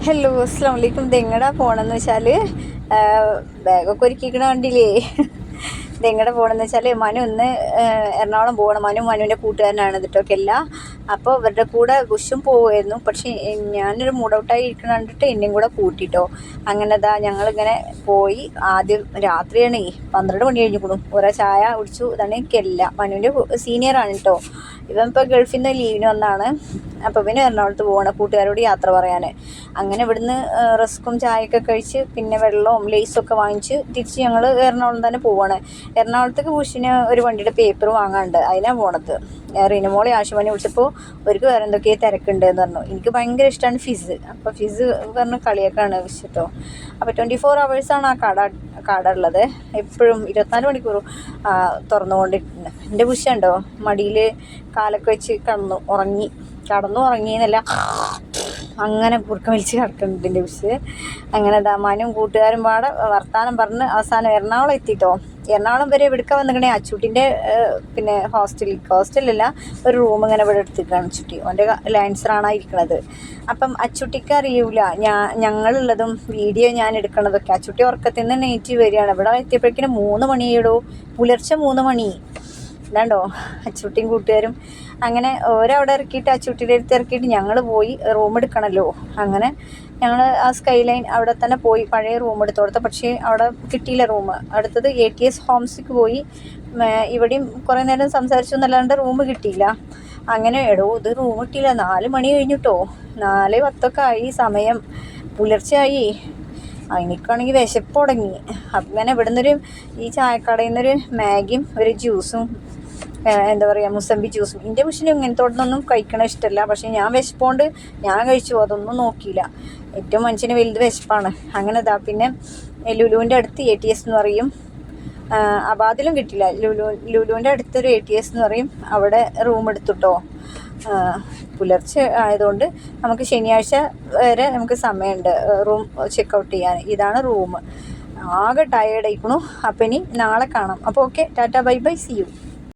Hello അസ്സാം വലൈക്കും. ഇതെങ്ങടാ പോകണമെന്ന് വെച്ചാൽ ബാഗൊക്കെ ഒരുക്കിക്കണ കണ്ടില്ലേ. ഇതെങ്ങടെ പോകണമെന്ന് വെച്ചാൽ മനു ഒന്ന് എറണാകുളം പോകണം. മനുവിൻ്റെ കൂട്ടുകാരനാണ് ഇതിട്ടൊക്കെ അല്ല. അപ്പോൾ ഇവരുടെ കൂടെ ബുഷും പോവുമായിരുന്നു. പക്ഷേ ഞാനൊരു മൂഡൗട്ടായി ഇരിക്കണ കണ്ടിട്ട് എന്നെയും കൂടെ കൂട്ടിട്ടോ. അങ്ങനെ ഞങ്ങളിങ്ങനെ പോയി. ആദ്യം രാത്രിയാണ്, 12 മണി കഴിഞ്ഞിരിക്കണു. ഓരോ ചായ കുടിച്ചു. ഇതാണ് എനിക്കല്ല, മനുവിൻ്റെ സീനിയറാണ് കേട്ടോ. ഇവൻ ഇപ്പോൾ ഗൾഫിൽ നിന്ന് ലീവിന് വന്നാണ്. അപ്പോൾ ഇവന് എറണാകുളത്ത് പോകണം കൂട്ടുകാരോട് യാത്ര പറയാൻ. അങ്ങനെ ഇവിടുന്ന് റസ്ക്കും ചായയൊക്കെ കഴിച്ച് പിന്നെ വെള്ളവും ലേസൊക്കെ വാങ്ങിച്ച് തിരിച്ച് ഞങ്ങൾ എറണാകുളം തന്നെ പോവാണ്. എറണാകുളത്തേക്ക് ബുഷിന് ഒരു വണ്ടിയുടെ പേപ്പർ വാങ്ങാനുണ്ട്, അതിനാണ് പോണത്. റിനുമോളെ ആശുപത്രി വിളിച്ചപ്പോൾ അവർക്ക് വേറെ എന്തൊക്കെയോ തിരക്കുണ്ട് എന്ന് പറഞ്ഞു. എനിക്ക് ഭയങ്കര ഇഷ്ടമാണ് ഫിസ്. അപ്പോൾ ഫിസ് പറഞ്ഞ കളിയൊക്കെയാണ് വിളിച്ചിട്ടോ. അപ്പോൾ 24 hours ആ കട ഉള്ളത്. എപ്പോഴും 24 മണിക്കൂറും തുറന്നുകൊണ്ടിരിക്കുന്നത്. എൻ്റെ ബുഷുണ്ടോ മടിയിൽ കാലൊക്കെ വെച്ച് കടന്നു ഉറങ്ങിയെന്നല്ല, അങ്ങനെ കുറുക്കം വലിച്ച് കിടക്കുന്നുണ്ട് എൻ്റെ ബുഷ്. അങ്ങനെ മനു കൂട്ടുകാരും പാടെ വർത്താനം പറഞ്ഞ് അവസാനം എറണാകുളം എത്തിയിട്ടോ. എറണാകുളം വരെ ഇവിടേക്ക് വന്നിക്കണേ അച്ചൂട്ടിൻ്റെ പിന്നെ ഹോസ്റ്റലല്ല, ഒരു റൂം ഇങ്ങനെ ഇവിടെ എടുത്തിരിക്കുകയാണ് അച്ചൂട്ടി. ഓൻ്റെ ലാൻസറാണ് ഇരിക്കണത്. അപ്പം അച്ചൂട്ടിക്ക് അറിയൂല ഞങ്ങളുള്ളതും വീഡിയോ ഞാൻ എടുക്കണതൊക്കെ. അച്ചൂട്ടി ഉറക്കത്തിൽ നിന്ന് നെയ്റ്റ് വരികയാണ്. ഇവിടെ എത്തിയപ്പോഴേക്കും 3 മണിയോടോ, പുലർച്ചെ 3 മണി. ഇതാണ്ടോ അച്ചൂട്ടിയും കൂട്ടുകാരും. അങ്ങനെ ഓരവിടെ ഇറക്കിയിട്ട് അച്ചൂട്ടിയുടെ അടുത്ത് ഇറക്കിയിട്ട് ഞങ്ങൾ പോയി റൂം എടുക്കണമല്ലോ. അങ്ങനെ ഞങ്ങൾ ആ സ്കൈ ലൈൻ അവിടെ തന്നെ പോയി പഴയ റൂം എടുത്തു കൊടുത്ത. പക്ഷേ അവിടെ കിട്ടിയില്ല റൂം. അടുത്തത് ATS ഹോംസിക്ക് പോയി. ഇവിടെയും കുറേ നേരം സംസാരിച്ചു എന്നല്ലാണ്ട് റൂം കിട്ടിയില്ല. അങ്ങനെ ഇത് റൂം കിട്ടിയില്ല. 4 മണി കഴിഞ്ഞിട്ടോ. 4:10 ആയി സമയം, പുലർച്ചെയായി. എനിക്കാണെങ്കിൽ വിശപ്പ് തുടങ്ങി. അങ്ങനെ ഇവിടുന്നൊരു ഈ ചായക്കടയിൽ നിന്നൊരു മാഗിയും ഒരു ജ്യൂസും, എന്താ പറയുക, മുസമ്പി ജ്യൂസും. എൻ്റെ ബുഷിന് ഇങ്ങനത്തോടൊന്നും കഴിക്കണ ഇഷ്ടമല്ല. പക്ഷേ ഞാൻ വിശപ്പോണ്ട് ഞാൻ കഴിച്ചു, അതൊന്നും നോക്കിയില്ല. ഏറ്റവും മനുഷ്യന് വലുത് വിശപ്പാണ്. അങ്ങനെ പിന്നെ ലുലുവിൻ്റെ അടുത്ത് ATS എന്ന് പറയും. അപ്പോൾ അതിലും കിട്ടില്ല. ലുലുവിൻ്റെ അടുത്തൊരു ATS എന്ന് പറയും, അവിടെ റൂം എടുത്തുട്ടോ. പുലർച്ചെ ആയതുകൊണ്ട് നമുക്ക് ശനിയാഴ്ച വരെ നമുക്ക് സമയമുണ്ട് റൂം ചെക്കൗട്ട് ചെയ്യാൻ. ഇതാണ് റൂം. ആകെ ടയേർഡ് ആയിക്കണു. അപ്പം ഇനി നാളെ കാണാം. അപ്പോൾ okay, ta-ta, bye bye, see U.